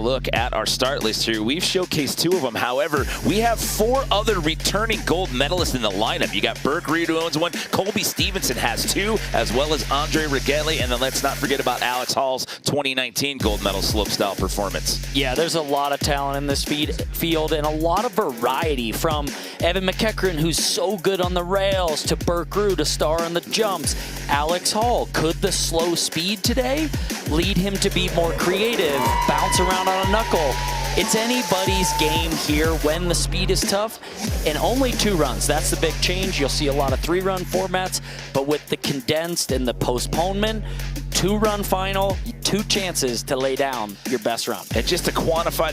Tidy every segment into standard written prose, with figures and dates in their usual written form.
Look at our start list here. We've showcased 2 of them. However, we have 4 other returning gold medalists in the lineup. You got Birk Ruud, who owns 1. Colby Stevenson has 2, as well as Andri Ragettli. And then let's not forget about Alex Hall's 2019 gold medal slopestyle performance. Yeah, there's a lot of talent in this field and a lot of variety, from Evan McEachran, who's so good on the rails, to Birk Ruud, a star on the jumps. Alex Hall, could the slow speed today lead him to be more creative, bounce around on a knuckle? It's anybody's game here when the speed is tough, and only 2 runs. That's the big change. You'll see a lot of 3-run formats, but with the condensed and the postponement, 2-run final, 2 chances to lay down your best run. And just to quantify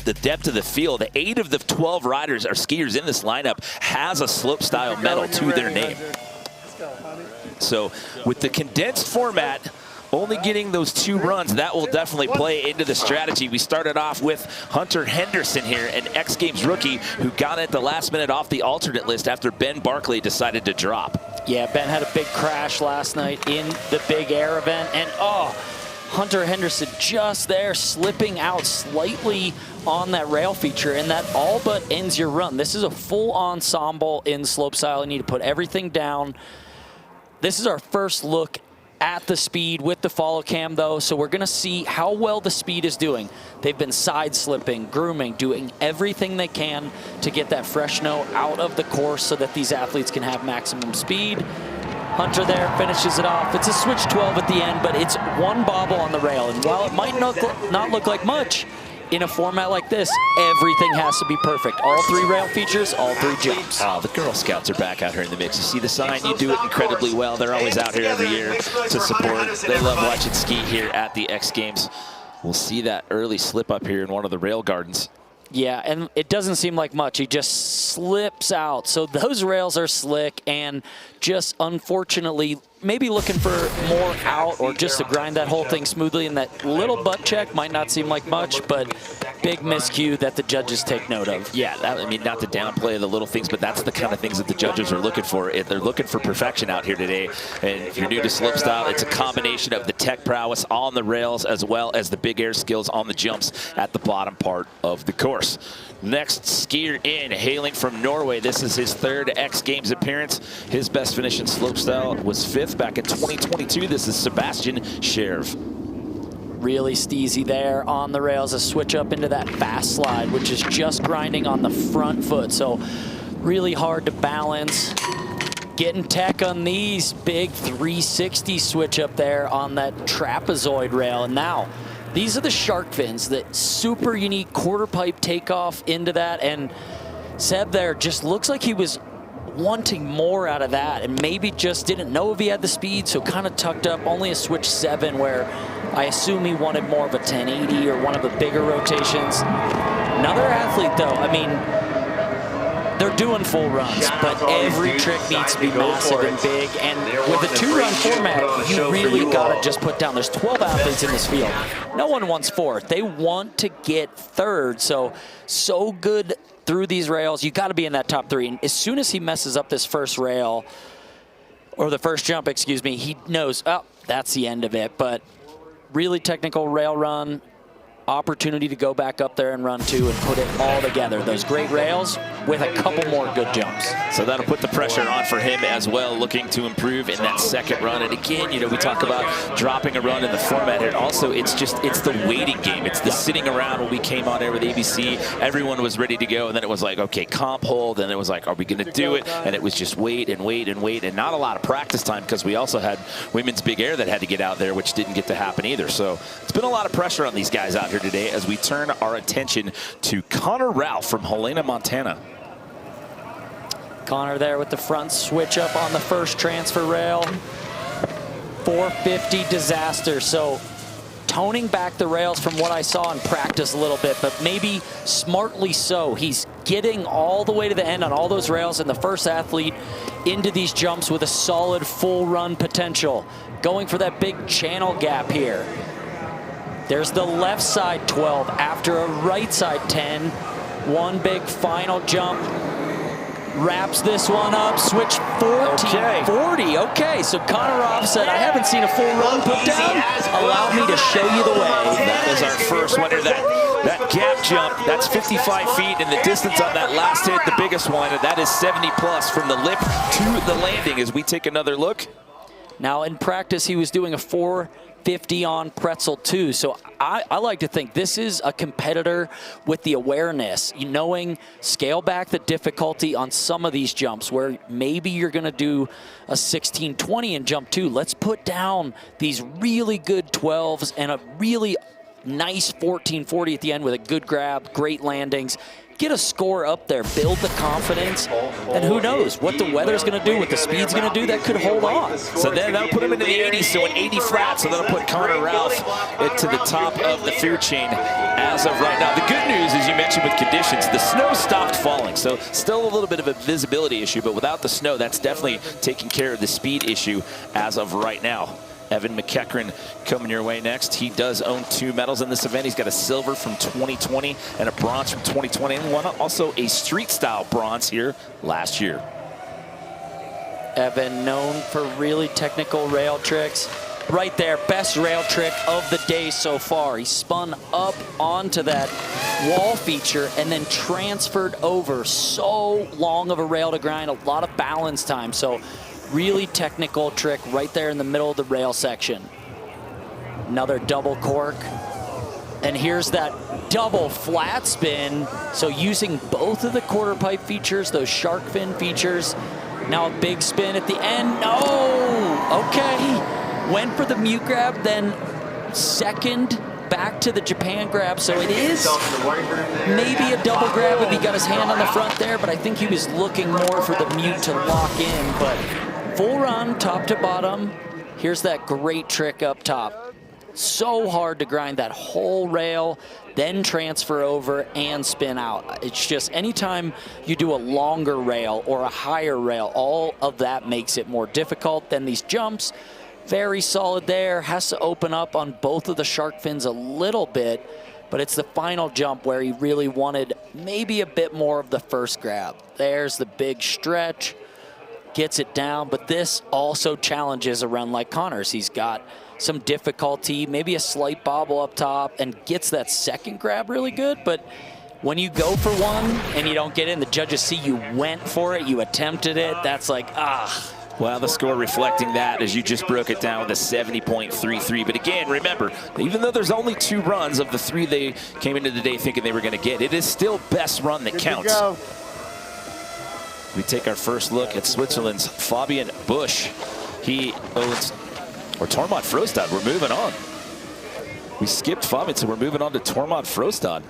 the depth of the field, 8 of the 12 riders or skiers in this lineup has a slopestyle medal to their name. So with the condensed format, only getting those 2 runs, that will definitely play into the strategy. We started off with Hunter Henderson here, an X Games rookie who got at the last minute off the alternate list after Ben Barkley decided to drop. Yeah, Ben had a big crash last night in the big air event, and Hunter Henderson just there slipping out slightly on that rail feature, and that all but ends your run. This is a full ensemble in slopestyle. You need to put everything down. This is our first look at the speed with the follow cam, though, so we're going to see how well the speed is doing. They've been side slipping, grooming, doing everything they can to get that fresh snow out of the course so that these athletes can have maximum speed. Hunter there finishes it off. It's a switch 12 at the end, but it's 1 bobble on the rail, and while it might not look like much, in a format like this, everything has to be perfect. All 3 rail features, all 3 jumps. Oh, the Girl Scouts are back out here in the mix. You see the sign, you do it incredibly well. They're always out here every year to support. They love watching ski here at the X Games. We'll see that early slip up here in one of the rail gardens. Yeah, and it doesn't seem like much. He just slips out. So those rails are slick, and just unfortunately maybe looking for more out or just to grind that whole thing smoothly. And that little butt check might not seem like much, but big miscue that the judges take note of. Yeah, I mean, not to downplay the little things, but that's the kind of things that the judges are looking for. They're looking for perfection out here today. And if you're new to slopestyle, it's a combination of the tech prowess on the rails as well as the big air skills on the jumps at the bottom part of the course. Next skier in, hailing from Norway. This is his 3rd X Games appearance. His best finish in slopestyle was 5th back in 2022. This is Sebastian Schjerve. Really steezy there on the rails, a switch up into that fast slide, which is just grinding on the front foot. So really hard to balance. Getting tech on these, big 360 switch up there on that trapezoid rail. And now, these are the shark fins, that super unique quarter pipe takeoff into that. And Seb there just looks like he was wanting more out of that and maybe just didn't know if he had the speed, so kind of tucked up. Only a switch 7, where I assume he wanted more of a 1080 or one of the bigger rotations. Another athlete, though, I mean, they're doing full runs, but every trick needs to be massive and big. And with a 2-run format, you really got to just put down. There's 12 athletes in this field. No one wants 4th. They want to get 3rd. So good through these rails. You got to be in that top 3. And as soon as he messes up this first rail, or the first jump, excuse me, he knows, oh, that's the end of it. But really technical rail run. Opportunity to go back up there and run 2 and put it all together. Those great rails with a couple more good jumps. So that'll put the pressure on for him as well, looking to improve in that 2nd run. And again, you know, we talk about dropping a run in the format here. Also, it's the waiting game. It's the sitting around. When we came on air with ABC, everyone was ready to go, and then it was like, okay, comp hold, and it was like, are we going to do it? And it was just wait and wait and wait, and not a lot of practice time, because we also had women's big air that had to get out there, which didn't get to happen either. So it's been a lot of pressure on these guys out here today as we turn our attention to Connor Ralph from Helena, Montana. Connor there with the front switch up on the first transfer rail. 450 disaster. So toning back the rails from what I saw in practice a little bit, but maybe smartly so. He's getting all the way to the end on all those rails, and the first athlete into these jumps with a solid full run potential. Going for that big channel gap here. There's the left side 12 after a right side 10. One big final jump. Wraps this one up, switch 14, 40. Okay, so Connor Ralph said, I haven't seen a full run put down. Allow me to show you the way. That is our first winner. That That gap jump, that's 55 feet, and the distance on that last hit, the biggest one, and that is 70 plus from the lip to the landing as we take another look. Now in practice, he was doing a 450 on pretzel too. So I like to think this is a competitor with the awareness, knowing scale back the difficulty on some of these jumps where maybe you're going to do a 1620 in jump 2. Let's put down these really good 12s and a really nice 1440 at the end with a good grab, great landings. Get a score up there, build the confidence, and who knows what the weather's going to do, what the speed's going to do, that could hold on. So then that'll put him into the 80s, so an 80 flat, so that'll put Connor Ralph to the top of the food chain as of right now. The good news, as you mentioned with conditions, the snow stopped falling, so still a little bit of a visibility issue, but without the snow, that's definitely taking care of the speed issue as of right now. Evan McEachran coming your way next. He does own 2 medals in this event. He's got a silver from 2020 and a bronze from 2020, and won also a street style bronze here last year. Evan, known for really technical rail tricks. Right there, best rail trick of the day so far. He spun up onto that wall feature and then transferred over. So long of a rail to grind, a lot of balance time. So really technical trick right there in the middle of the rail section. Another double cork. And here's that double flat spin. So using both of the quarter pipe features, those shark fin features. Now a big spin at the end. No! Okay. Went for the mute grab, then second back to the Japan grab. So it is maybe a double grab if he got his hand on the front there, but I think he was looking more for the mute to lock in. But full run, top to bottom. Here's that great trick up top. So hard to grind that whole rail, then transfer over and spin out. It's just anytime you do a longer rail or a higher rail, all of that makes it more difficult. Then these jumps, very solid there. Has to open up on both of the shark fins a little bit, but it's the final jump where he really wanted maybe a bit more of the first grab. There's the big stretch. Gets it down, but this also challenges a run like Connor's. He's got some difficulty, maybe a slight bobble up top, and gets that second grab really good, but when you go for one and you don't get in, the judges see you went for it, you attempted it, that's like, ah. Well, the score reflecting that as you just broke it down with a 70.33. But again, remember, even though there's only 2 runs of the 3 they came into the day thinking they were going to get, it is still best run that counts. We take our first look at Switzerland's Fabian Busch. He owns, or Tormod Frostad. We're moving on. We skipped Fabian, so we're moving on to Tormod Frostad.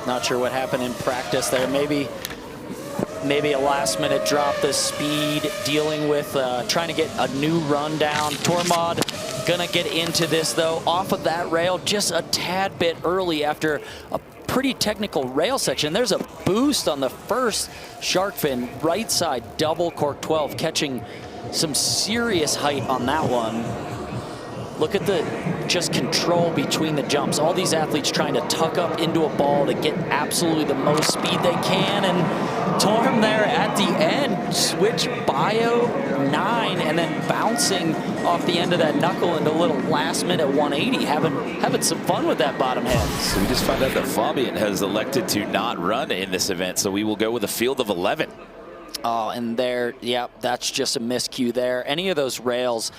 Not sure what happened in practice there. Maybe a last-minute drop, the speed, dealing with trying to get a new run down. Tormod gonna get into this though, off of that rail just a tad bit early after a pretty technical rail section. There's a boost on the first shark fin, right side double cork 12, catching some serious height on that one. Look at the just control between the jumps. All these athletes trying to tuck up into a ball to get absolutely the most speed they can. And Torm there at the end, switch bio 9 and then bouncing off the end of that knuckle into a little last minute 180, having some fun with that bottom head. So we just found out that Fabian has elected to not run in this event, so we will go with a field of 11. Oh, and there, yeah, that's just a miscue there. Any of those rails,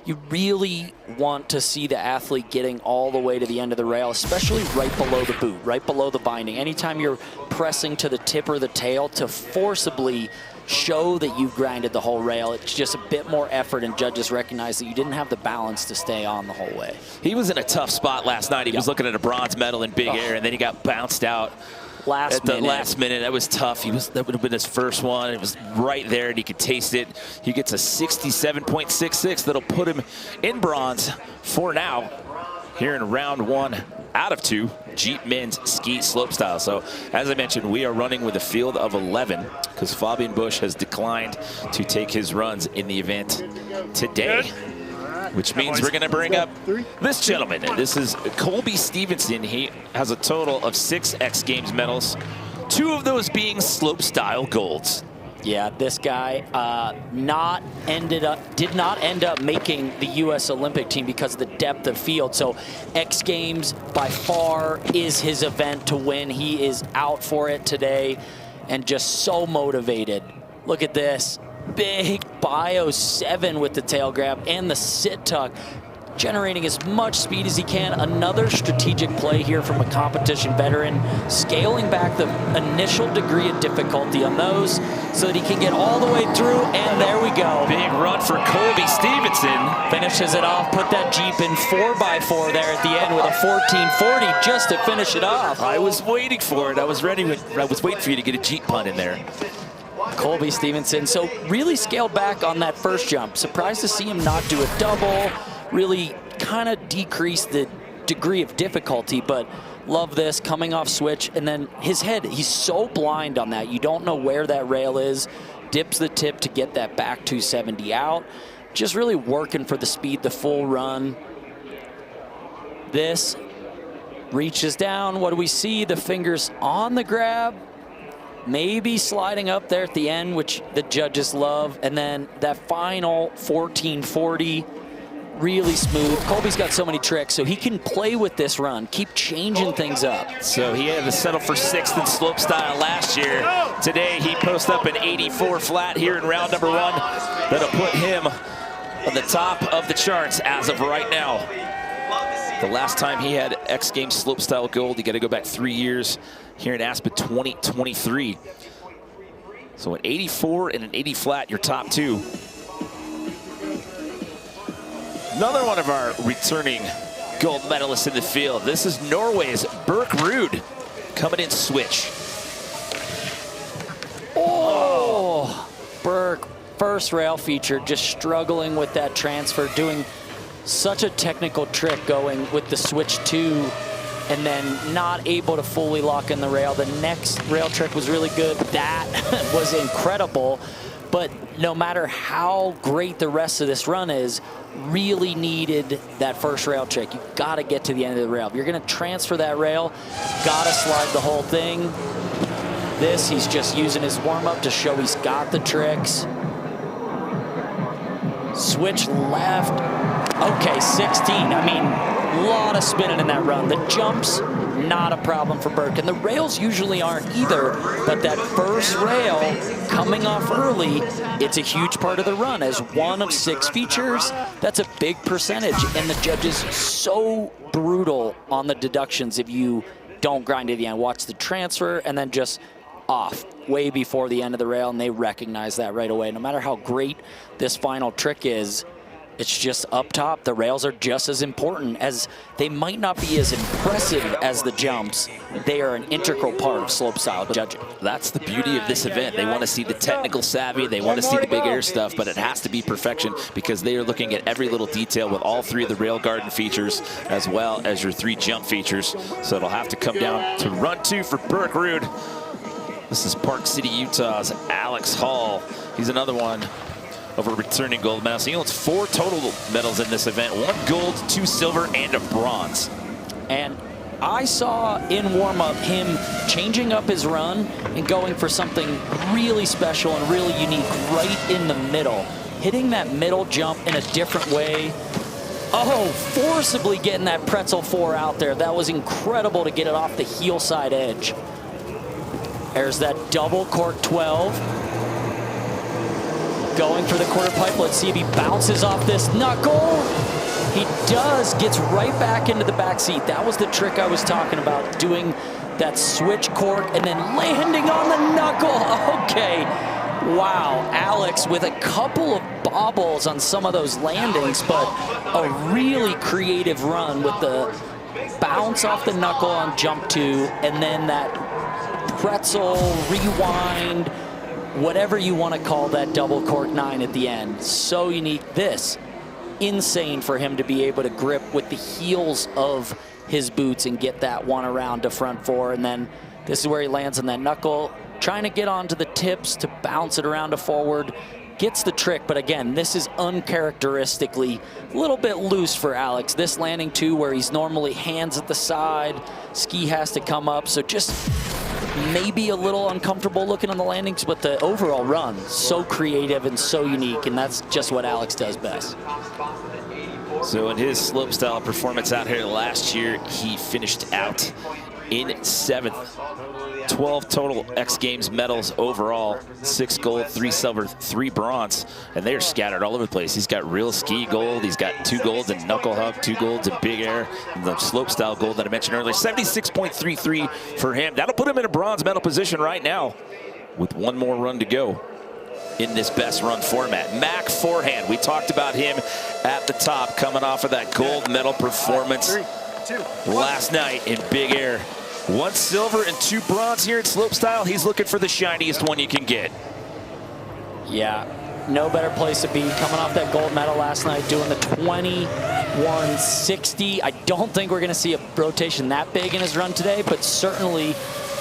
you really want to see the athlete getting all the way to the end of the rail, especially right below the boot, right below the binding. Anytime you're pressing to the tip or the tail to forcibly show that you've grinded the whole rail, it's just a bit more effort, and judges recognize that you didn't have the balance to stay on the whole way. He was in a tough spot last night. He was looking at a bronze medal in big air, and then he got bounced out. Last minute, that was tough. That would have been his first one. It was right there, and he could taste it. He gets a 67.66 that'll put him in bronze for now here in round 1 out of 2, Jeep men's ski slopestyle. So as I mentioned, we are running with a field of 11 because Fabian Busch has declined to take his runs in the event today. Which means we're going to bring up this gentleman. This is Colby Stevenson. He has a total of 6 X Games medals, 2 of those being slopestyle golds. Yeah, this guy did not end up making the U.S. Olympic team because of the depth of field. So X Games by far is his event to win. He is out for it today and just so motivated. Look at this. Big bio 7 with the tail grab and the sit tuck, generating as much speed as he can. Another strategic play here from a competition veteran, scaling back the initial degree of difficulty on those so that he can get all the way through, and there we go. Big run for Colby Stevenson. Finishes it off, put that Jeep in 4x4 there at the end with a 1440 just to finish it off. I was waiting for it. I was waiting for you to get a Jeep punt in there. Colby Stevenson, so really scaled back on that first jump. Surprised to see him not do a double. Really kind of decreased the degree of difficulty, but love this coming off switch. And then his head, he's so blind on that. You don't know where that rail is. Dips the tip to get that back 270 out. Just really working for the speed, the full run. This reaches down. What do we see? The fingers on the grab. Maybe sliding up there at the end, which the judges love. And then that final 1440. Really smooth. Colby's got so many tricks, so he can play with this run, keep changing things up. So he had to settle for 6th in Slopestyle last year. Today he posts up an 84 flat here in round number 1. That'll put him on the top of the charts as of right now. The last time he had X Games Slopestyle gold, you got to go back 3 years here in Aspen 2023. So an 84 and an 80 flat, your top 2. Another one of our returning gold medalists in the field. This is Norway's Birk Ruud coming in switch. Oh, Birk, first rail feature, just struggling with that transfer, doing such a technical trick going with the switch 2 and then not able to fully lock in the rail. The next rail trick was really good. That was incredible. But no matter how great the rest of this run is, really needed that first rail trick. You've got to get to the end of the rail. If you're going to transfer that rail, got to slide the whole thing. This, he's just using his warm-up to show he's got the tricks. Switch left. Okay, 16. I mean, a lot of spinning in that run. The jumps, not a problem for Birk. And the rails usually aren't either, but that first rail coming off early, it's a huge part of the run. As one of 6 features, that's a big percentage. And the judges so brutal on the deductions if you don't grind to the end. Watch the transfer and then just off way before the end of the rail, and they recognize that right away. No matter how great this final trick is, it's just up top. The rails are just as important as they might not be as impressive as the jumps. They are an integral part of slopestyle judging. That's the beauty of this event. They want to see the technical savvy. They want to see the big air stuff, but it has to be perfection because they are looking at every little detail with all 3 of the rail garden features as well as your 3 jump features. So it'll have to come down to run 2 for Birk Ruud. This is Park City, Utah's Alex Hall. He's another one of a returning gold medal. So he owns 4 total medals in this event. 1 gold, 2 silver, and a bronze. And I saw in warm-up him changing up his run and going for something really special and really unique right in the middle. Hitting that middle jump in a different way. Oh, forcibly getting that pretzel 4 out there. That was incredible to get it off the heel side edge. There's that double cork 12. Going for the quarter pipe. Let's see if he bounces off this knuckle. He does, gets right back into the back seat. That was the trick I was talking about, doing that switch cork and then landing on the knuckle. Okay, wow, Alex with a couple of bobbles on some of those landings, but a really creative run with the bounce off the knuckle on jump 2 and then that pretzel, rewind, whatever you want to call that double cork 9 at the end. So unique. This, insane for him to be able to grip with the heels of his boots and get that one around to front 4. And then this is where he lands on that knuckle, trying to get onto the tips to bounce it around to forward. Gets the trick, but again, this is uncharacteristically a little bit loose for Alex. This landing 2 where he's normally hands at the side, ski has to come up, so just maybe a little uncomfortable looking on the landings, but the overall run, so creative and so unique, and that's just what Alex does best. So in his slopestyle performance out here last year, he finished out in 7th. 12 total X Games medals overall, 6 gold, 3 silver, 3 bronze, and they're scattered all over the place. He's got real ski gold, he's got 2 golds in knuckle hug, 2 golds in big air, and the slopestyle gold that I mentioned earlier, 76.33 for him. That'll put him in a bronze medal position right now with 1 more run to go in this best run format. Mac Forehand, we talked about him at the top, coming off of that gold medal performance last night in big air. 1 silver and 2 bronze here at slopestyle. He's looking for the shiniest one you can get. Yeah, no better place to be. Coming off that gold medal last night, doing the 21.60. I don't think we're going to see a rotation that big in his run today, but certainly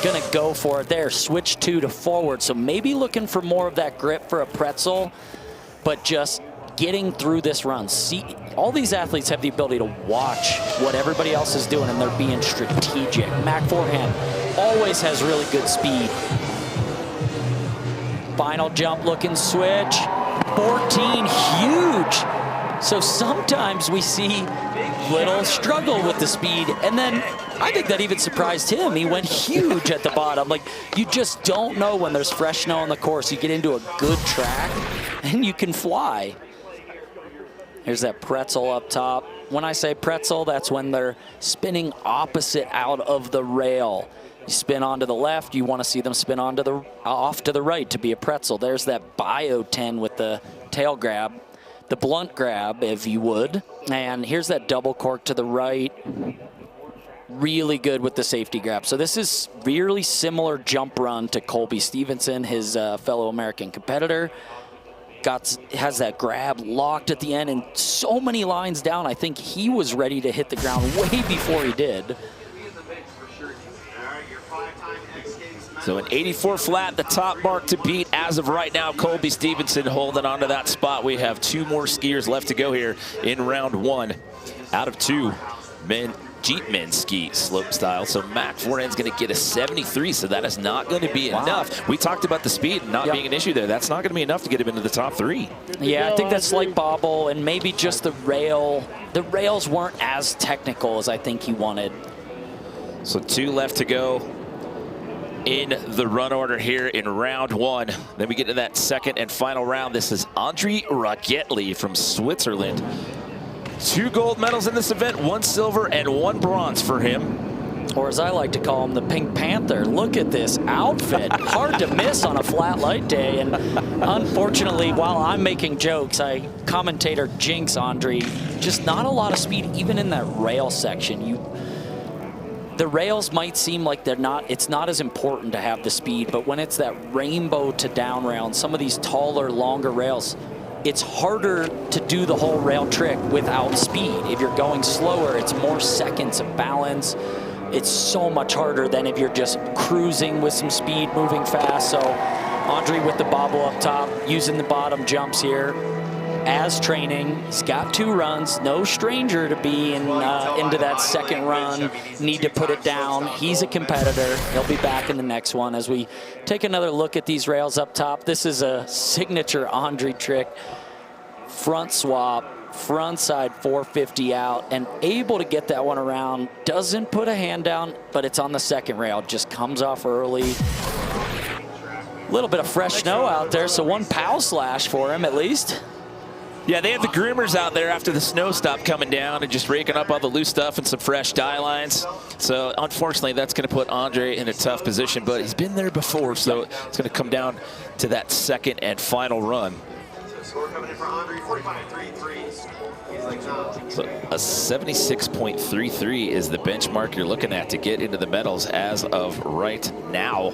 going to go for it there. Switch 2 to forward, so maybe looking for more of that grip for a pretzel, but just getting through this run. See, all these athletes have the ability to watch what everybody else is doing, and they're being strategic. Mac Forehand always has really good speed. Final jump looking switch. 14, huge. So sometimes we see little struggle with the speed, and then I think that even surprised him. He went huge at the bottom. Like, you just don't know when there's fresh snow on the course. You get into a good track, and you can fly. Here's that pretzel up top. When I say pretzel, that's when they're spinning opposite out of the rail. You spin onto the left, you want to see them spin onto the off to the right to be a pretzel. There's that bio 10 with the tail grab, the blunt grab, if you would. And here's that double cork to the right. Really good with the safety grab. So this is really similar jump run to Colby Stevenson, his fellow American competitor. Has that grab locked at the end, and so many lines down. I think he was ready to hit the ground way before he did. So an 84 flat, the top mark to beat as of right now. Colby Stevenson holding on to that spot. We have 2 more skiers left to go here in round 1 out of 2 Jeep men ski slopestyle. So Mac Forehand's going to get a 73, so that is not going to be enough. We talked about the speed not being an issue there. That's not going to be enough to get him into the top 3. Yeah, I think that slight bobble and maybe just the rail. The rails weren't as technical as I think he wanted. So 2 left to go in the run order here in round 1. Then we get to that second and final round. This is Andri Ragettli from Switzerland. 2 gold medals in this event, 1 silver and 1 bronze for him. Or as I like to call him, the Pink Panther. Look at this outfit. Hard to miss on a flat light day. And unfortunately, while I'm making jokes, commentator jinx Andri. Just not a lot of speed even in that rail section. The rails might seem like it's not as important to have the speed, but when it's that rainbow to down rail and some of these taller, longer rails, it's harder to do the whole rail trick without speed. If you're going slower, it's more seconds of balance. It's so much harder than if you're just cruising with some speed, moving fast. So Andri with the bobble up top, using the bottom jumps here as training. He's got 2 runs, no stranger to be into that second run. Need to put it down. He's a competitor. He'll be back in the next one. As we take another look at these rails up top, this is a signature Andri trick. Front swap, front side 450 out, and able to get that one around. Doesn't put a hand down, but it's on the second rail. Just comes off early. A little bit of fresh snow out there, so 1 pow slash for him at least. Yeah, they have the groomers out there after the snow stopped coming down and just raking up all the loose stuff and some fresh dye lines. So unfortunately, that's going to put Andri in a tough position, but he's been there before, so it's going to come down to that second and final run. Score coming in for Andri, 45.33. So a 76.33 is the benchmark you're looking at to get into the medals as of right now.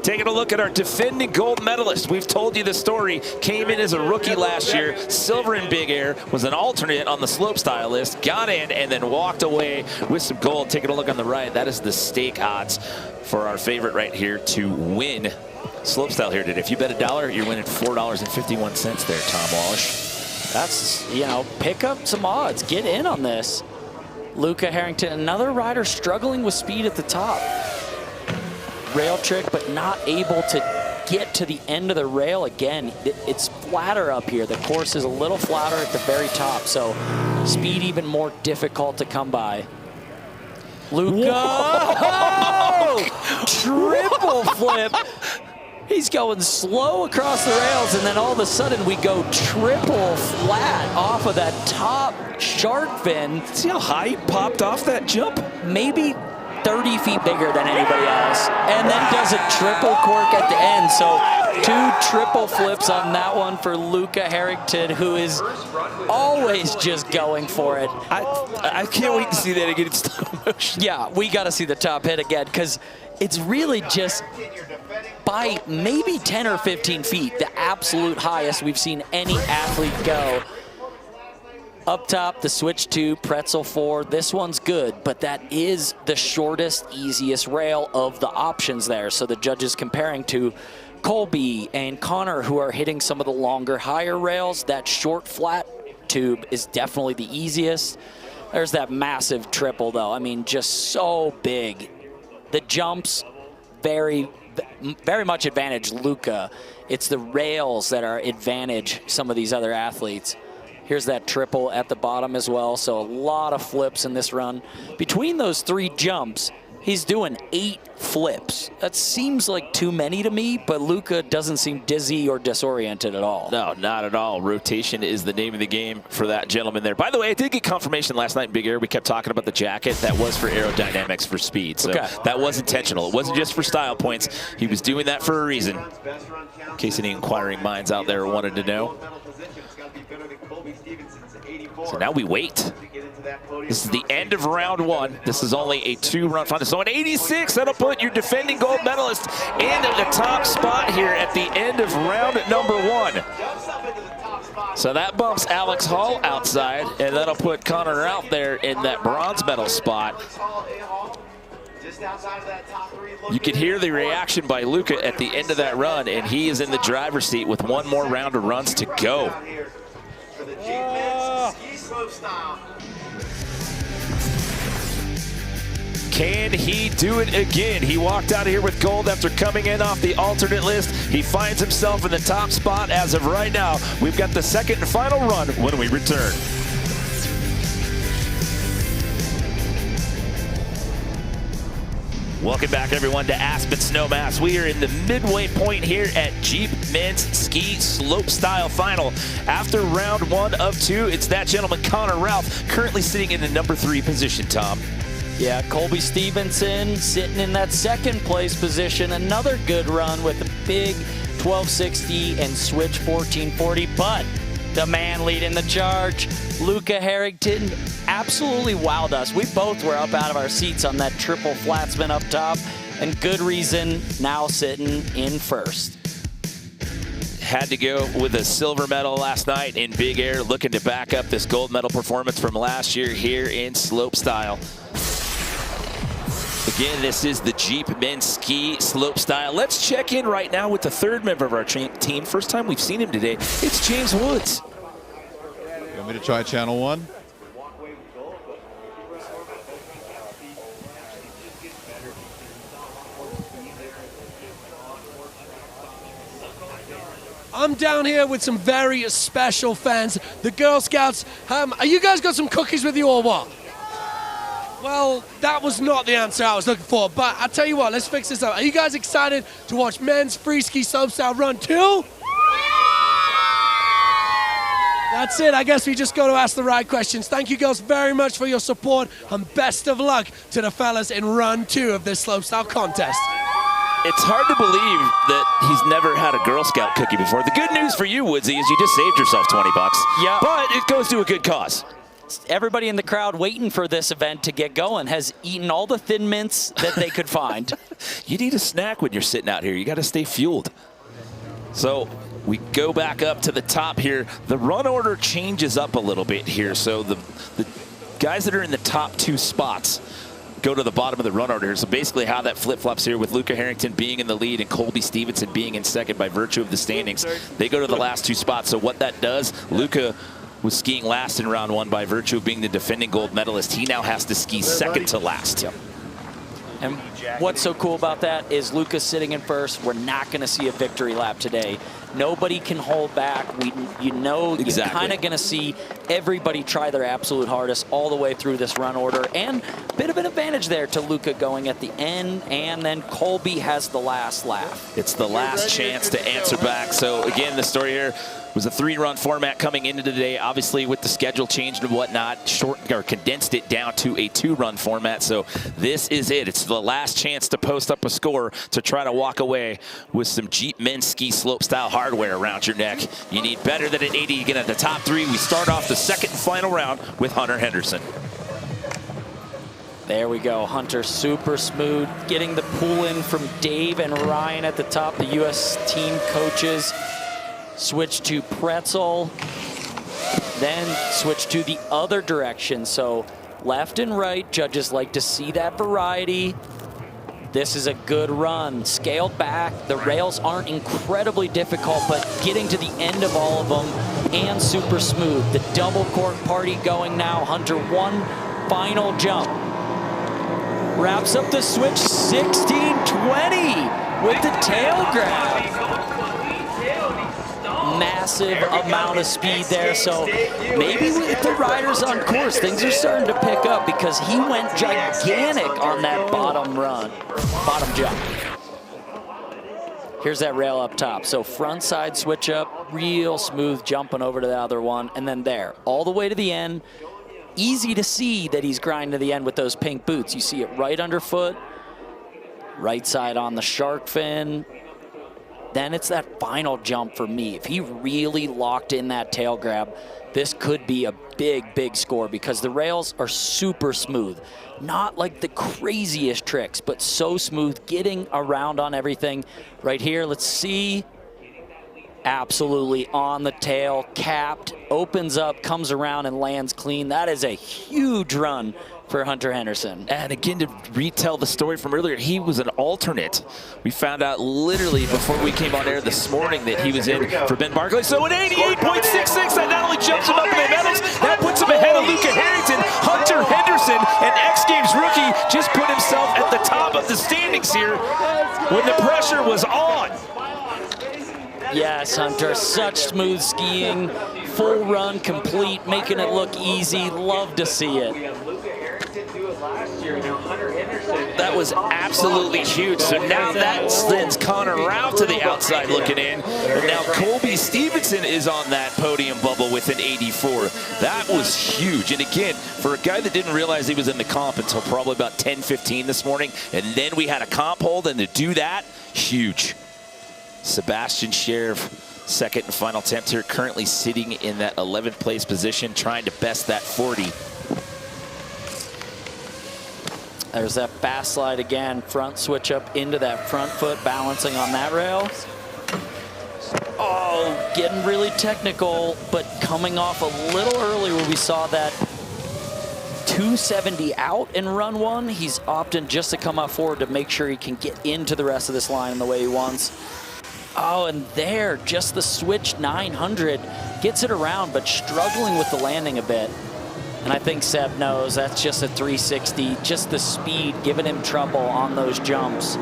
Taking a look at our defending gold medalist. We've told you the story. Came in as a rookie last year, silver in big air, was an alternate on the slopestyle list, got in and then walked away with some gold. Taking a look on the right, that is the stake odds for our favorite right here to win slopestyle here today. If you bet $1, you're winning $4.51 there, Tom Walsh. That's, pick up some odds. Get in on this. Luca Harrington, another rider struggling with speed at the top. rail trick, but not able to get to the end of the rail. Again, it's flatter up here. The course is a little flatter at the very top, so speed even more difficult to come by. Luca! Triple flip. He's going slow across the rails, and then all of a sudden we go triple flat off of that top shark fin. See how high he popped off that jump? Maybe 30 feet bigger than anybody else, and then does a triple cork at the end. So 2 triple flips on that one for Luca Harrington, who is always just going for it. I can't wait to see that again in slow motion. Yeah, we got to see the top hit again, because it's really just by maybe 10 or 15 feet, the absolute highest we've seen any athlete go. Up top, the switch 2, pretzel 4. This one's good, but that is the shortest, easiest rail of the options there. So the judges comparing to Colby and Connor, who are hitting some of the longer, higher rails. That short, flat tube is definitely the easiest. There's that massive triple, though. I mean, just so big. The jumps, very much advantage Luca. It's the rails that are advantage some of these other athletes. Here's that triple at the bottom as well, so a lot of flips in this run. Between those 3 jumps, he's doing 8 flips. That seems like too many to me, but Luca doesn't seem dizzy or disoriented at all. No, not at all. Rotation is the name of the game for that gentleman there. By the way, I did get confirmation last night in Big Air. We kept talking about the jacket. That was for aerodynamics, for speed. So that was intentional. It wasn't just for style points. He was doing that for a reason. In case any inquiring minds out there wanted to know. So now we wait. This is the end of round 1. This is only a 2-run final. So an 86, that'll put your defending gold medalist in the top spot here at the end of round number 1. So that bumps Alex Hall outside, and that'll put Connor out there in that bronze medal spot. You could hear the reaction by Luca at the end of that run, and he is in the driver's seat with 1 more round of runs to go. Can he do it again? He walked out of here with gold after coming in off the alternate list. He finds himself in the top spot as of right now. We've got the second and final run when we return. Welcome back, everyone, to Aspen Snowmass. We are in the midway point here at Jeep Men's Ski Slopestyle Final. After round 1 of 2, it's that gentleman, Connor Ralph, currently sitting in the number 3 position, Tom. Yeah, Colby Stevenson sitting in that 2nd place position. Another good run with a big 1260 and switch 1440, but the man leading the charge, Luca Harrington, absolutely wowed us. We both were up out of our seats on that triple flat spin up top, and good reason, now sitting in 1st. Had to go with a silver medal last night in Big Air, looking to back up this gold medal performance from last year here in Slopestyle. Again, this is the Jeep Men's Ski Slopestyle. Let's check in right now with the 3rd member of our team. First time we've seen him today. It's James Woods. You want me to try channel 1? I'm down here with some very special fans, the Girl Scouts. Are you guys got some cookies with you or what? Well, that was not the answer I was looking for, but I'll tell you what, let's fix this up. Are you guys excited to watch men's free ski slopestyle run 2? That's it. I guess we just got to ask the right questions. Thank you girls very much for your support, and best of luck to the fellas in run 2 of this slopestyle contest. It's hard to believe that he's never had a Girl Scout cookie before. The good news for you, Woodsy, is you just saved yourself 20 bucks. Yeah. But it goes to a good cause. Everybody in the crowd waiting for this event to get going has eaten all the Thin Mints that they could find. You need a snack when you're sitting out here. You got to stay fueled. So we go back up to the top here. The run order changes up a little bit here. So the guys that are in the top 2 spots go to the bottom of the run order. So basically how that flip-flops here with Luca Harrington being in the lead and Colby Stevenson being in 2nd by virtue of the standings. They go to the last 2 spots. So what that does, Luca was skiing last in round 1 by virtue of being the defending gold medalist. He now has to ski 2nd to last. Yep. And what's so cool about that is Luca's sitting in first. We're not going to see a victory lap today. Nobody can hold back. You're kind of going to see everybody try their absolute hardest all the way through this run order. And a bit of an advantage there to Luca going at the end. And then Colby has the last laugh. It's the last chance to answer back. So again, the story here was a 3-run format coming into today. Obviously, with the schedule changed and whatnot, condensed it down to a 2-run format. So this is it. It's the last chance to post up a score to try to walk away with some Jeep men's ski slope style hardware around your neck. You need better than an 80 to get at the top 3. We start off the second and final round with Hunter Henderson. There we go. Hunter super smooth, getting the pull in from Dave and Ryan at the top, the U.S. team coaches. Switch to Pretzel, then switch to the other direction. So left and right, judges like to see that variety. This is a good run, scaled back. The rails aren't incredibly difficult, but getting to the end of all of them and super smooth. The double cork party going now. Hunter, one final jump. Wraps up the switch, 16-20 with the tail grab. Massive amount of speed there, so maybe with the riders on course, things are starting to pick up because he went gigantic on that bottom jump. Here's that rail up top, so front side switch up, real smooth jumping over to the other one, and then there, all the way to the end. Easy to see that he's grinding to the end with those pink boots. You see it right underfoot, right side on the shark fin. Then it's that final jump for me. If he really locked in that tail grab, this could be a big, big score because the rails are super smooth. Not like the craziest tricks, but so smooth, getting around on everything. Right here, let's see. Absolutely on the tail, capped, opens up, comes around and lands clean. That is a huge run for Hunter Henderson. And again, to retell the story from earlier, he was an alternate. We found out literally before we came on air this morning that he was in for Ben Barkley. So an 88.66, that not only jumps him up in the medals, that puts him ahead of Luca Harrington. Hunter Henderson, an X Games rookie, just put himself at the top of the standings here when the pressure was on. Yes, Hunter, such smooth skiing, full run complete, making it look easy. Love to see it. That was absolutely huge. So now that sends Connor Rao to the outside looking in. And now Colby Stevenson is on that podium bubble with an 84. That was huge. And again, for a guy that didn't realize he was in the comp until probably about 10:15 this morning, and then we had a comp hold, and to do that, huge. Sebastian Schjerve, second and final attempt here, currently sitting in that 11th place position, trying to best that 40. There's that fast slide again, front switch up into that front foot, balancing on that rail. Oh, getting really technical, but coming off a little early where we saw that 270 out in run one. He's opting just to come up forward to make sure he can get into the rest of this line in the way he wants. Oh, and there, just the switch 900, gets it around, but struggling with the landing a bit. And I think Seb knows that's just a 360, just the speed giving him trouble on those jumps.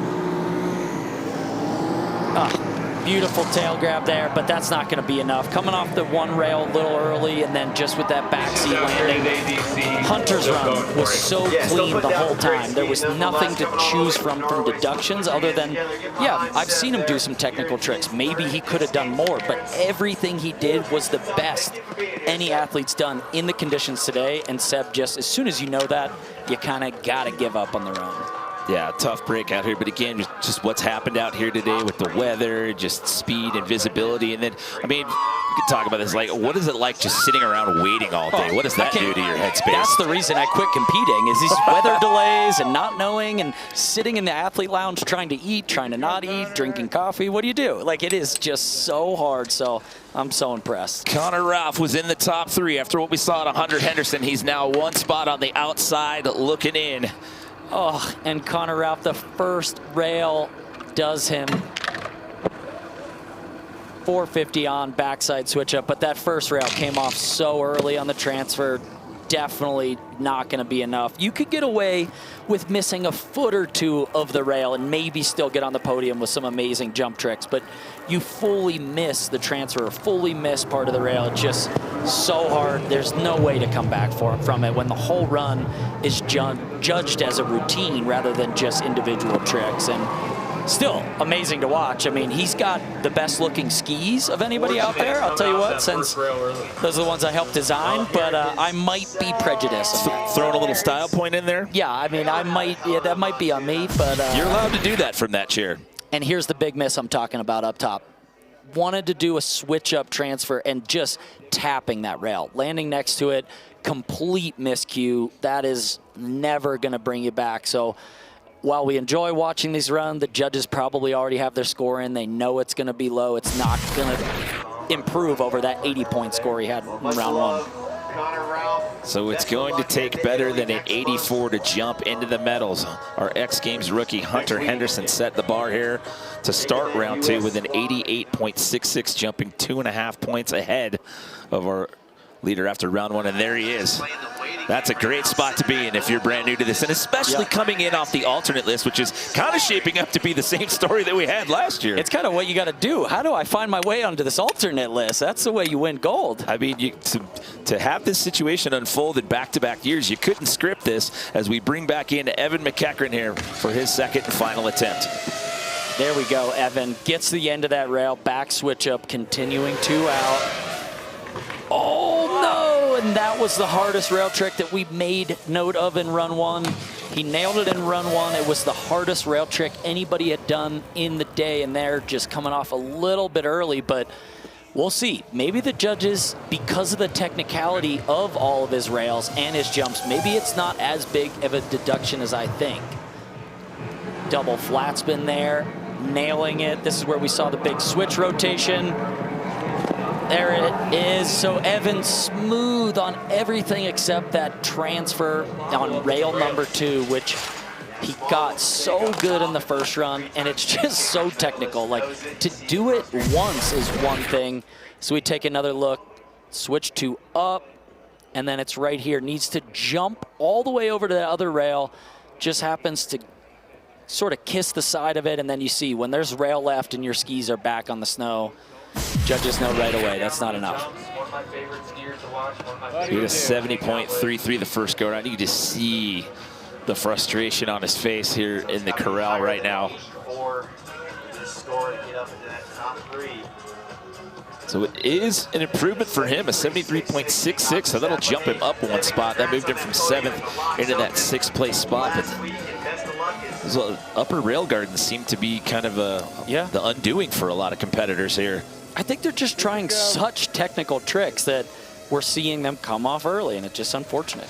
Beautiful tail grab there, but that's not going to be enough. Coming off the one rail a little early, and then just with that backseat landing, Hunter's run was so clean the whole time. There was nothing to choose from deductions other than, yeah, I've seen him do some technical tricks. Maybe he could have done more, but everything he did was the best any athlete's done in the conditions today. And Seb, just as soon as you know that, you kind of got to give up on the run. Yeah, tough break out here, but again, just what's happened out here today with the weather, just speed and visibility. And then, I mean, you could talk about this, like, what is it like just sitting around waiting all day? What does that do to your headspace? That's the reason I quit competing, is these weather delays and not knowing and sitting in the athlete lounge trying to eat, trying to not eat, drinking coffee. What do you do? Like, it is just so hard, so I'm so impressed. Connor Ralph was in the top 3 after what we saw at Hunter Henderson. He's now one spot on the outside looking in. Oh, and Connor Ralph, the first rail does him 450 on backside switch up, but that first rail came off so early on the transfer. definitely not going to be enough. You could get away with missing a foot or two of the rail and maybe still get on the podium with some amazing jump tricks, but you fully miss the transfer, fully miss part of the rail. It's just so hard. There's no way to come back from it when the whole run is judged as a routine rather than just individual tricks. And still amazing to watch. I mean, he's got the best looking skis of anybody out there, I'll tell you what, since those are the ones I helped design, but I might be prejudiced. Throwing a little style point in there? Yeah, I mean, that might be on me, but... You're allowed to do that from that chair. And here's the big miss I'm talking about up top. Wanted to do a switch-up transfer and just tapping that rail. Landing next to it, complete miscue. That is never going to bring you back. So while we enjoy watching these run, the judges probably already have their score in. They know it's going to be low. It's not going to improve over that 80-point score he had in round one. So it's going to take better than an 84 to jump into the medals. Our X Games rookie Hunter Henderson set the bar here to start round two with an 88.66, jumping 2.5 points ahead of our leader after round one, and there he is. That's a great spot to be in if you're brand new to this, and especially coming in off the alternate list, which is kind of shaping up to be the same story that we had last year. It's kind of what you got to do. How do I find my way onto this alternate list? That's the way you win gold. I mean, to have this situation unfold in back-to-back years, you couldn't script this as we bring back in Evan McEachran here for his second and final attempt. There we go. Evan gets to the end of that rail, back switch up, continuing 2 out. Oh no, and that was the hardest rail trick that we made note of in run one. He nailed it in run one. It was the hardest rail trick anybody had done in the day, and they're just coming off a little bit early, but we'll see. Maybe the judges, because of the technicality of all of his rails and his jumps, maybe it's not as big of a deduction as I think. Double flat spin there, nailing it. This is where we saw the big switch rotation. There it is. So Evan smooth on everything except that transfer on rail number 2, which he got so good in the first run, and it's just so technical. Like, to do it once is one thing. So we take another look, switch to up, and then it's right here. Needs to jump all the way over to that other rail. Just happens to sort of kiss the side of it, and then you see when there's rail left and your skis are back on the snow, judges know right away that's not enough. He had a 70.33 the first go around. You can just see the frustration on his face here in the corral right now. So it is an improvement for him, a 73.66, so that'll jump him up 1 spot. That moved him from 7th into that 6th place spot. But those upper rail gardens seem to be kind of the undoing for a lot of competitors here. I think they're just trying such technical tricks that we're seeing them come off early, and it's just unfortunate.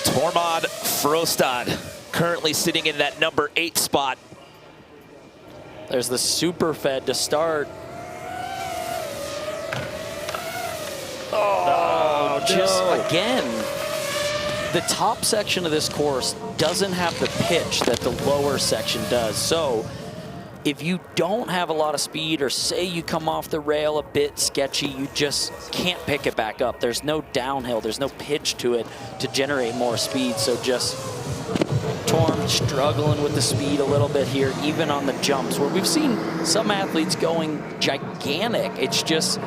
Tormod Frostad currently sitting in that number 8 spot. There's the super fed to start. Oh, just again, the top section of this course doesn't have the pitch that the lower section does. So if you don't have a lot of speed, or say you come off the rail a bit sketchy, you just can't pick it back up. There's no downhill, there's no pitch to it to generate more speed. So just Torm struggling with the speed a little bit here, even on the jumps, where we've seen some athletes going gigantic. It's just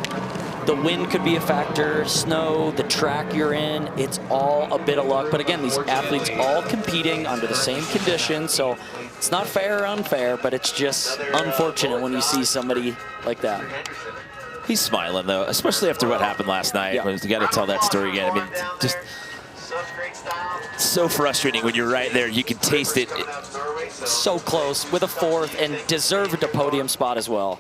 the wind could be a factor, snow, the track you're in, it's all a bit of luck. But again, these athletes all competing under the same conditions, so it's not fair or unfair, but it's just unfortunate when you see somebody like that. He's smiling, though, especially after what happened last night. Yeah. You got to tell that story again. I mean, just so frustrating when you're right there. You can taste it. So close with a 4th, and deserved a podium spot as well.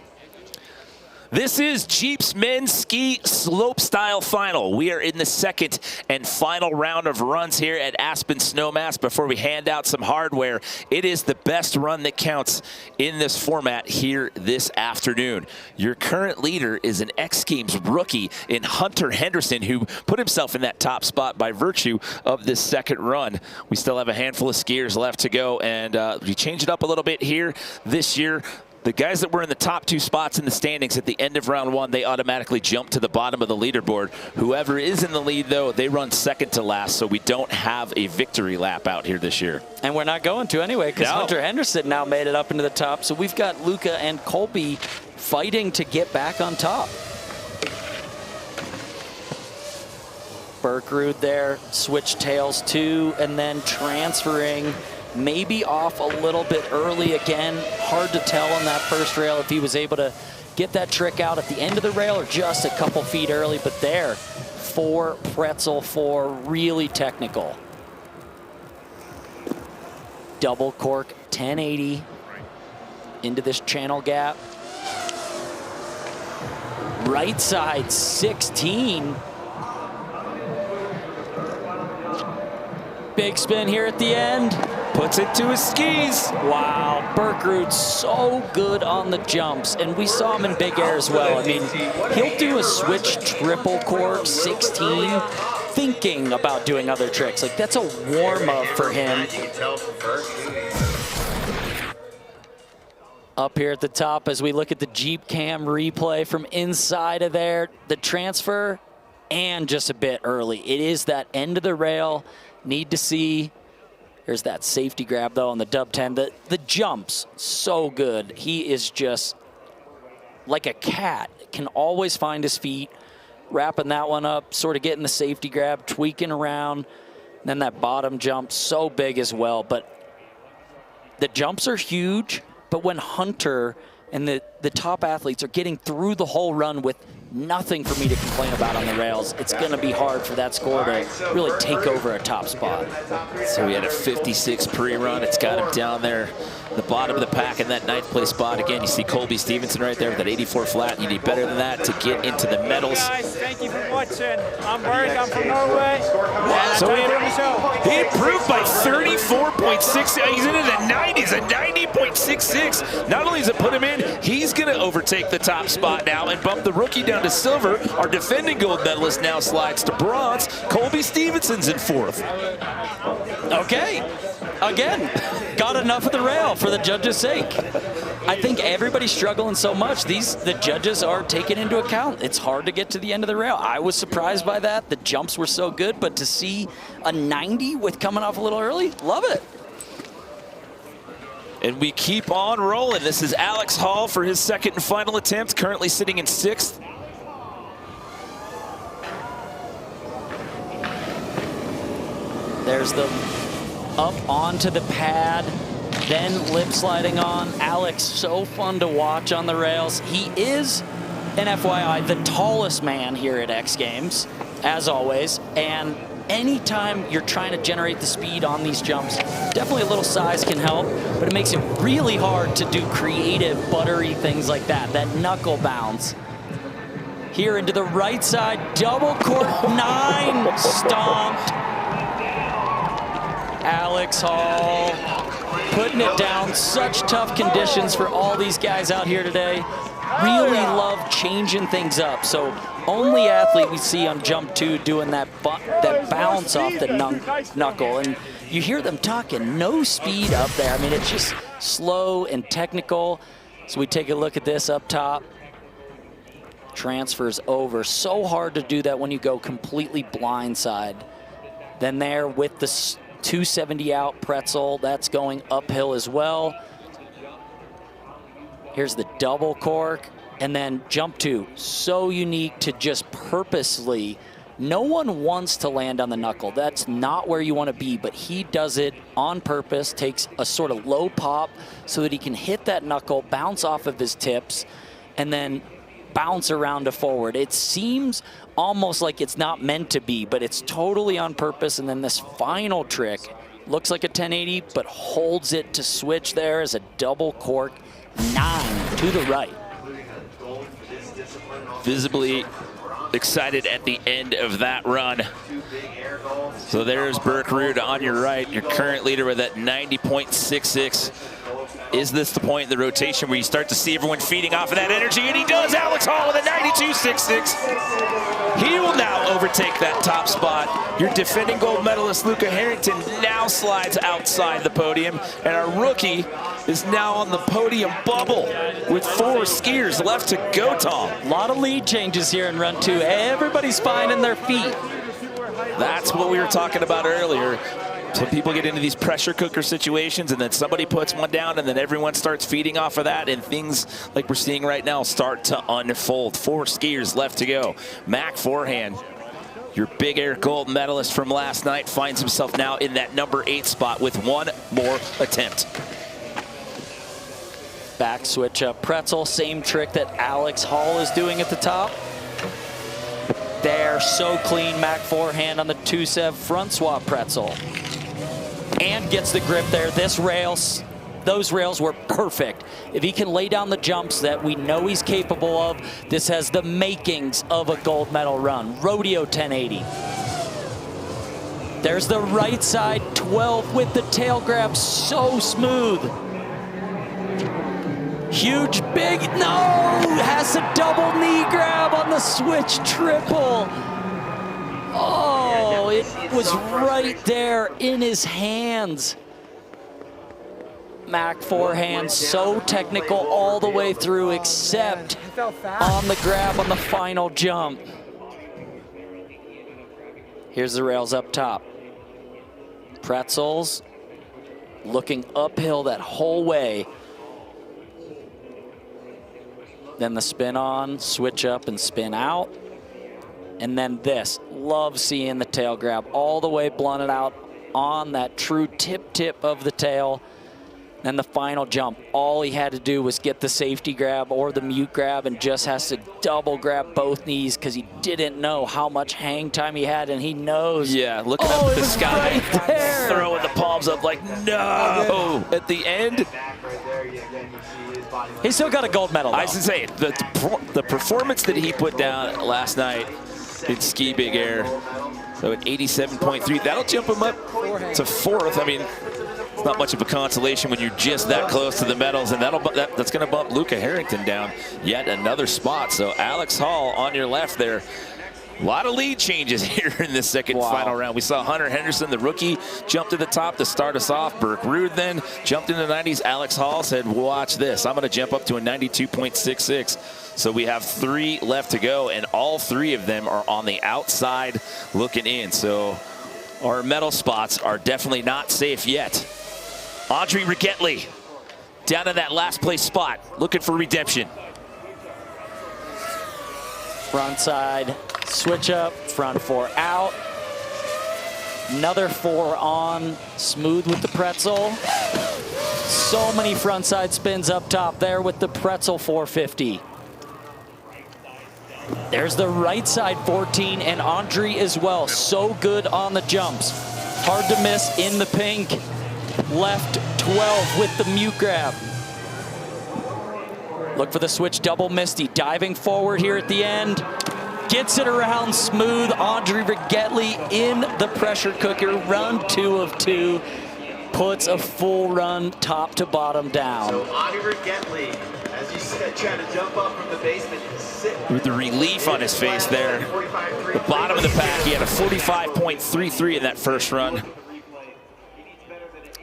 This is Jeep's Men's Ski Slopestyle Final. We are in the second and final round of runs here at Aspen Snowmass. Before we hand out some hardware, it is the best run that counts in this format here this afternoon. Your current leader is an X Games rookie in Hunter Henderson, who put himself in that top spot by virtue of this second run. We still have a handful of skiers left to go, and we change it up a little bit here this year. the guys that were in the top 2 spots in the standings at the end of round 1, they automatically jump to the bottom of the leaderboard. Whoever is in the lead, though, they run second to last, so we don't have a victory lap out here this year. And we're not going to anyway, because Hunter Henderson now made it up into the top. So we've got Luca and Colby fighting to get back on top. Birk Ruud there, switch tails 2, and then transferring maybe off a little bit early again. Hard to tell on that first rail if he was able to get that trick out at the end of the rail or just a couple feet early. But there, 4 pretzel 4, really technical. Double cork 1080 into this channel gap. Right side 16. Big spin here at the end. Puts it to his skis. Wow, Birk Ruud so good on the jumps, and we saw him in big air as well. I mean, he'll do a switch triple cork 16, thinking about doing other tricks. Like, that's a warm-up for him. Up here at the top as we look at the Jeep Cam replay from inside of there, the transfer, and just a bit early. It is that end of the rail. Need to see. There's that safety grab, though, on the dub 10. The jumps, so good. He is just like a cat. Can always find his feet. Wrapping that one up, sort of getting the safety grab, tweaking around. Then that bottom jump, so big as well. But the jumps are huge. But when Hunter and the top athletes are getting through the whole run with nothing for me to complain about on the rails, it's going to be hard for that score to really take over a top spot. So we had a 56 pre-run. It's got him down there, the bottom of the pack in that 9th place spot. Again, you see Colby Stevenson right there with that 84 flat. You need better than that to get into the medals. Guys, thank you for watching. I'm Birk. I'm from Norway. So he improved by 34.6. He's into the 90s, a 90.66. Not only does it put him in, he's going to overtake the top spot now and bump the rookie down to silver. Our defending gold medalist now slides to bronze. Colby Stevenson's in 4th. Okay, again, got enough of the rail for the judges' sake. I think everybody's struggling so much. The judges are taking into account. It's hard to get to the end of the rail. I was surprised by that. The jumps were so good, but to see a 90 with coming off a little early, love it. And we keep on rolling. This is Alex Hall for his 2nd and final attempt, currently sitting in 6th. There's the up onto the pad, then lip sliding on. Alex, so fun to watch on the rails. He is, an FYI, the tallest man here at X Games, as always. And anytime you're trying to generate the speed on these jumps, definitely a little size can help, but it makes it really hard to do creative, buttery things like that. That knuckle bounce. Here into the right side, double cork 9, stomped. Alex Hall putting it down. Such tough conditions for all these guys out here today. Really love changing things up. So only athlete we see on jump 2 doing that bounce off the knuckle. And you hear them talking, no speed up there. I mean, it's just slow and technical. So we take a look at this up top. Transfers over. So hard to do that when you go completely blindside. Then there with the 270 out pretzel, that's going uphill as well. Here's the double cork, and then jump 2. So unique to just purposely, no one wants to land on the knuckle. That's not where you want to be, but he does it on purpose, takes a sort of low pop so that he can hit that knuckle, bounce off of his tips, and then bounce around to forward. It seems almost like it's not meant to be, but it's totally on purpose. And then this final trick looks like a 1080, but holds it to switch there as a double cork 9 to the right. Visibly excited at the end of that run. So there's Birk Ruud on your right, your current leader with that 90.66. Is this the point in the rotation where you start to see everyone feeding off of that energy? And he does. Alex Hall with a 92.66. He will now overtake that top spot. Your defending gold medalist, Luca Harrington, now slides outside the podium. And our rookie is now on the podium bubble with 4 skiers left to go, Tom. A lot of lead changes here in run 2. Everybody's finding their feet. That's what we were talking about earlier. Some people get into these pressure cooker situations, and then somebody puts one down, and then everyone starts feeding off of that, and things like we're seeing right now start to unfold. 4 skiers left to go. Mac Forehand, your big air gold medalist from last night, finds himself now in that number 8 spot with 1 more attempt. Back switch up pretzel, same trick that Alex Hall is doing at the top. There, so clean, Mac Forehand on the 2-7 front swap pretzel. And gets the grip there. Those rails were perfect. If he can lay down the jumps that we know he's capable of, this has the makings of a gold medal run. Rodeo 1080. There's the right side 12 with the tail grab, so smooth. Huge, big, no! Has a double knee grab on the switch triple. Oh, it was right there in his hands. Mac Forehand, so technical all the way through, except on the grab on the final jump. Here's the rails up top. Pretzels looking uphill that whole way. Then the spin on, switch up and spin out. And then this, love seeing the tail grab all the way blunted out on that true tip of the tail. Then the final jump, all he had to do was get the safety grab or the mute grab, and just has to double grab both knees because he didn't know how much hang time he had, and he knows. Yeah, looking up at the sky, right throwing the palms up like, no! At the end, he still got a gold medal, though. I was going to say, the performance that he put down last night in ski big air, so at 87.3, that'll jump him up to 4th. I mean, it's not much of a consolation when you're just that close to the medals, and that's going to bump Luca Harrington down yet another spot. So Alex Hall on your left there. A lot of lead changes here in this second final round. We saw Hunter Henderson, the rookie, jump to the top to start us off. Birk Ruud then jumped into the 90s. Alex Hall said, watch this. I'm going to jump up to a 92.66. So we have 3 left to go, and all 3 of them are on the outside looking in. So our medal spots are definitely not safe yet. Andri Ragettli down in that last place spot, looking for redemption. Front side, switch up, front 4 out. Another 4 on, smooth with the pretzel. So many front side spins up top there with the pretzel 450. There's the right side 14 and Andri as well. So good on the jumps. Hard to miss in the pink. Left 12 with the mute grab. Look for the switch double Misty. Diving forward here at the end. Gets it around smooth. Andri Ragettli in the pressure cooker. Run 2 of 2. Puts a full run top to bottom down. So Andri Ragettli, as you said, trying to jump up from the basement. With the relief on his face there. The bottom of the pack, he had a 45.33 in that first run.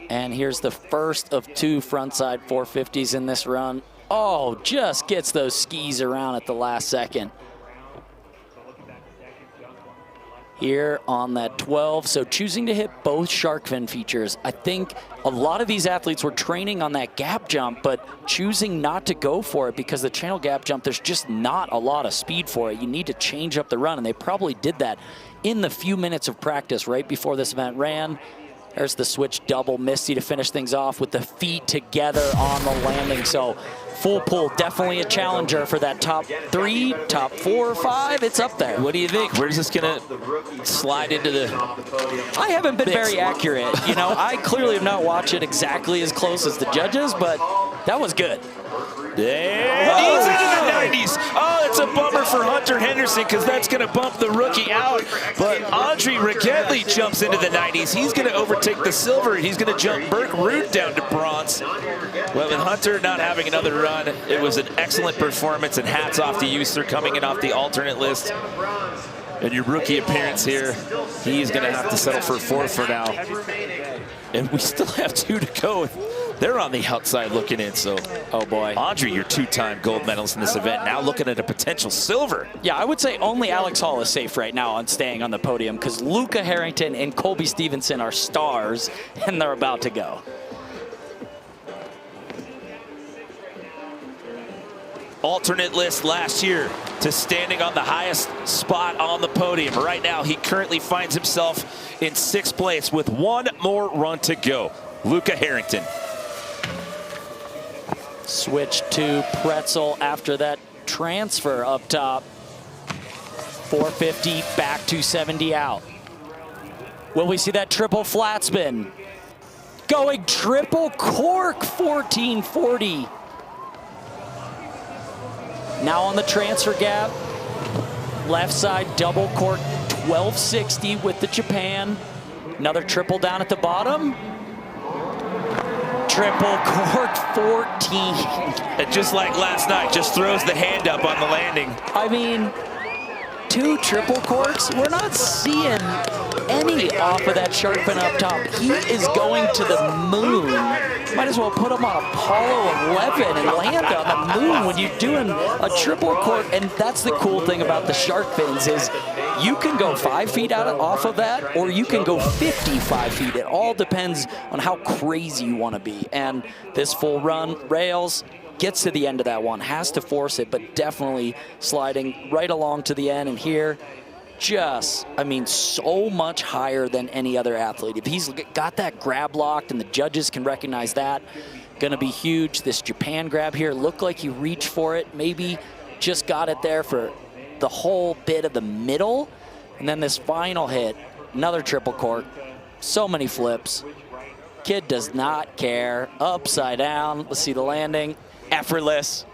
And here's the first of 2 frontside 450s in this run. Oh, just gets those skis around at the last second. Here on that 12, so choosing to hit both shark fin features. I think a lot of these athletes were training on that gap jump, but choosing not to go for it because the channel gap jump, there's just not a lot of speed for it. You need to change up the run, and they probably did that in the few minutes of practice right before this event ran. There's the switch double Misty to finish things off with the feet together on the landing. So full pull, definitely a challenger for that top 3, top 4 or 5. It's up there. What do you think? Where's this gonna slide into the... I haven't been very accurate. You know, I clearly have not watched it exactly as close as the judges, but that was good. And he's into the 90s. Oh, it's a bummer for Hunter Henderson because that's going to bump the rookie out. But Andri Ragettli jumps into the 90s. He's going to overtake the silver. He's going to jump Birk Ruud down to bronze. Well, with Hunter not having another run, it was an excellent performance, and hats off to you, sir, coming in off the alternate list. And your rookie appearance here, he's going to have to settle for fourth for now. And we still have 2 to go. They're on the outside looking in, so. Oh boy. Andri, your 2-time gold medalist in this event, now looking at a potential silver. Yeah, I would say only Alex Hall is safe right now on staying on the podium because Luca Harrington and Colby Stevenson are stars, and they're about to go. Alternate list last year to standing on the highest spot on the podium. Right now, he currently finds himself in 6th place with 1 more run to go. Luca Harrington. Switch to Pretzel after that transfer up top. 450 back to 70 out. Will we see that triple flat spin? Going triple cork, 1440. Now on the transfer gap. Left side double cork, 1260 with the Japan. Another triple down at the bottom. Triple cork 14. And just like last night, just throws the hand up on the landing. I mean, 2 triple corks. We're not seeing any off of that shark fin up top. He is going to the moon. Might as well put him on Apollo 11 and land on the moon when you're doing a triple cork. And that's the cool thing about the shark fins is you can go 5 feet out off of that, or you can go 55 feet. It all depends on how crazy you want to be. And this full run, rails, gets to the end of that one, has to force it, but definitely sliding right along to the end. And here, just, I mean, so much higher than any other athlete. If he's got that grab locked and the judges can recognize that, gonna be huge. This Japan grab here looked like he reached for it, maybe just got it there for the whole bit of the middle. And then this final hit, another triple cork, so many flips. Kid does not care. Upside down, let's see the landing, effortless.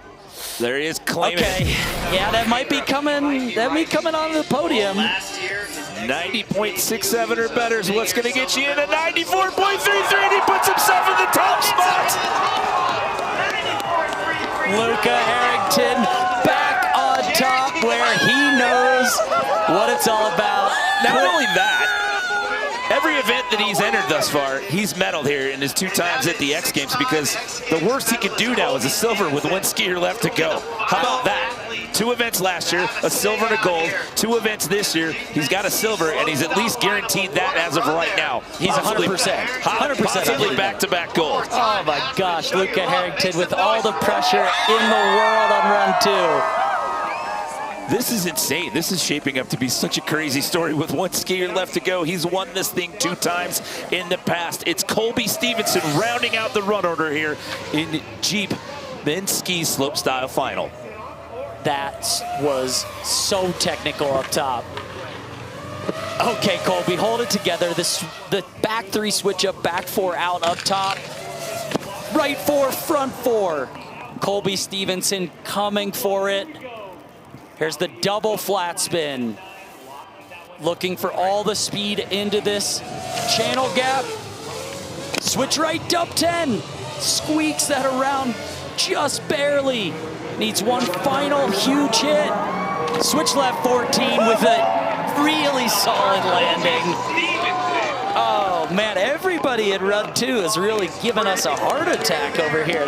There he is, claiming okay. Yeah, that might be coming. That may be coming on the podium. 90.67 or better is what's going to get you into 94.33, and he puts himself in the top spot. Luca Harrington back on top where he knows what it's all about. Not only that, every event that he's entered thus far, he's medaled here in his 2 times at the X Games, because the worst he could do now is a silver with 1 skier left to go. How about that? 2 events last year, a silver and a gold. 2 events this year, he's got a silver, and he's at least guaranteed that as of right now. He's 100%. 100%. Possibly back-to-back gold. Oh my gosh, Luca Harrington with all the pressure in the world on run 2. This is insane. This is shaping up to be such a crazy story with 1 skier left to go. He's won this thing 2 times in the past. It's Colby Stevenson rounding out the run order here in Jeep men's ski slopestyle final. That was so technical up top. Okay, Colby, hold it together. The back 3 switch up, back 4 out up top. Right 4, front 4. Colby Stevenson coming for it. Here's the double flat spin. Looking for all the speed into this channel gap. Switch right, up 10. Squeaks that around just barely. Needs 1 final huge hit. Switch left 14 with a really solid landing. Oh man, everybody in run 2 is really giving us a heart attack over here.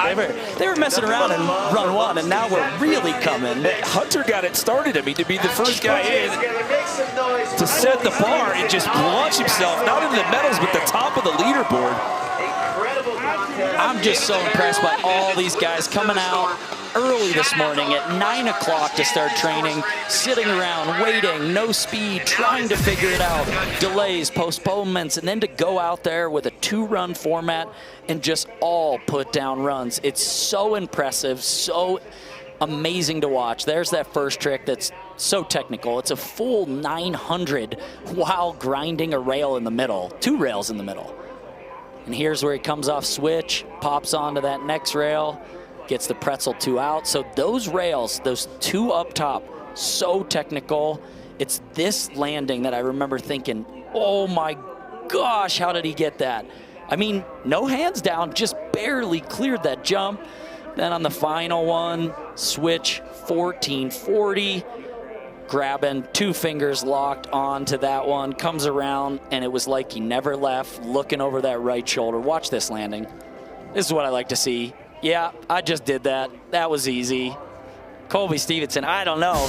They were messing around in run 1, and now we're really coming. Hunter got it started. I mean, to be the first guy in to set the bar and just launch himself, not into the medals, but the top of the leaderboard. I'm just so impressed by all these guys coming out early this morning at 9 o'clock to start training, sitting around, waiting, no speed, trying to figure it out, delays, postponements, and then to go out there with a 2-run format and just all put down runs. It's so impressive, so amazing to watch. There's that first trick that's so technical. It's a full 900 while grinding a rail in the middle, 2 rails in the middle. And here's where he comes off switch, pops onto that next rail, gets the pretzel 2 out. So those rails, those 2 up top, so technical. It's this landing that I remember thinking, oh my gosh, how did he get that? I mean, no hands down, just barely cleared that jump. Then on the final one, switch 1440, grabbing 2 fingers locked onto that one, comes around, and it was like he never left, looking over that right shoulder. Watch this landing. This is what I like to see. Yeah, I just did that. That was easy. Colby Stevenson, I don't know.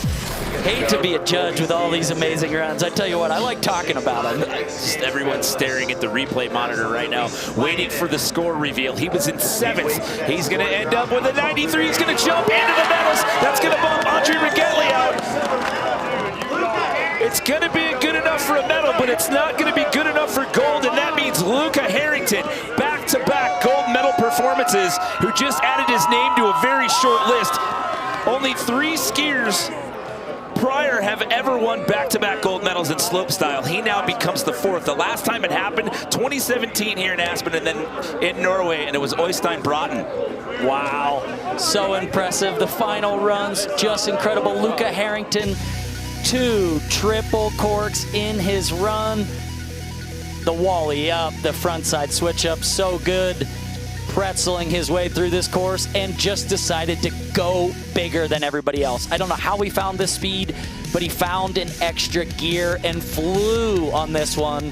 Hate to be a judge with all these amazing runs. I tell you what, I like talking about him. Just everyone's staring at the replay monitor right now, waiting for the score reveal. He was in 7th. He's going to end up with a 93. He's going to jump into the medals. That's going to bump Andri Ragettli out. It's going to be good enough for a medal, but it's not going to be good enough for gold, and that means Luca Harrington, back-to-back gold medal performances, who just added his name to a very short list. Only 3 skiers prior have ever won back-to-back gold medals in slopestyle. He now becomes the 4th. The last time it happened, 2017 here in Aspen, and then in Norway, and it was Øystein Bråten. Wow, so impressive. The final runs, just incredible. Luca Harrington, 2 triple corks in his run. The wally up, the frontside switch up, so good. Pretzeling his way through this course and just decided to go bigger than everybody else. I don't know how he found this speed, but he found an extra gear and flew on this one.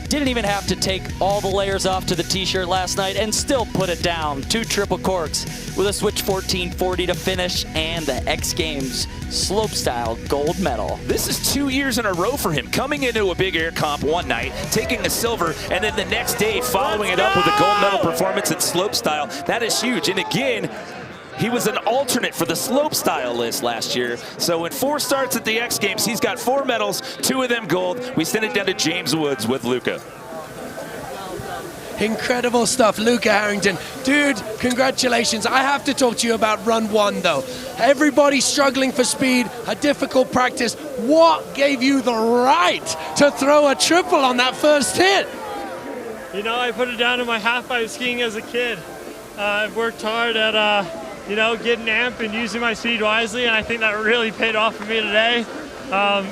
Didn't even have to take all the layers off to the t-shirt last night and still put it down. 2 triple corks with a switch 1440 to finish and the X Games slopestyle gold medal. This is 2 years in a row for him, coming into a big air comp one night, taking a silver, and then the next day following it up with a gold medal performance in slopestyle. That is huge. And again, he was an alternate for the slopestyle list last year. So in 4 starts at the X Games, he's got 4 medals, 2 of them gold. We send it down to James Woods with Luca. Incredible stuff, Luca Harrington. Dude, congratulations. I have to talk to you about run 1, though. Everybody's struggling for speed, a difficult practice. What gave you the right to throw a triple on that first hit? You know, I put it down in my half-pipe skiing as a kid. I've worked hard at, you know, getting amp and using my speed wisely, and I think that really paid off for me today.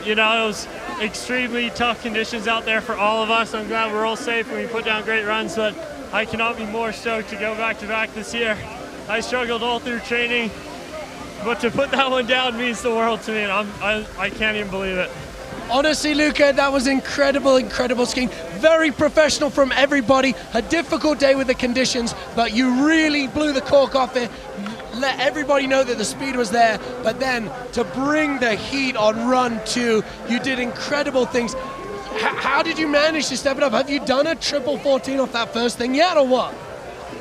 You know, it was extremely tough conditions out there for all of us. I'm glad we're all safe and we put down great runs, but I cannot be more stoked to go back-to-back this year. I struggled all through training, but to put that one down means the world to me, and I can't even believe it. Honestly, Luca, that was incredible, incredible skiing. Very professional from everybody. A difficult day with the conditions, but you really blew the cork off it. Let everybody know that the speed was there, but then to bring the heat on run 2, you did incredible things. How did you manage to step it up? Have you done a triple 14 off that first thing yet, or what?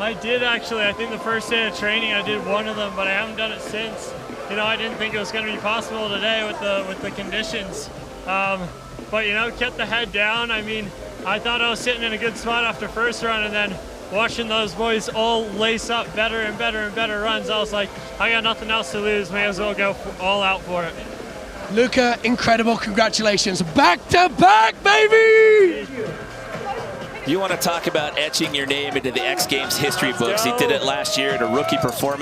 I did actually. I think the first day of training I did 1 of them, but I haven't done it since. You know, I didn't think it was going to be possible today with the conditions. But you know, kept the head down. I mean, I thought I was sitting in a good spot after first run, and then watching those boys all lace up better and better and better runs, I was like, I got nothing else to lose. May as well go all out for it. Luca, incredible. Congratulations. Back to back, baby! You want to talk about etching your name into the X Games history books. He did it last year in a rookie performance.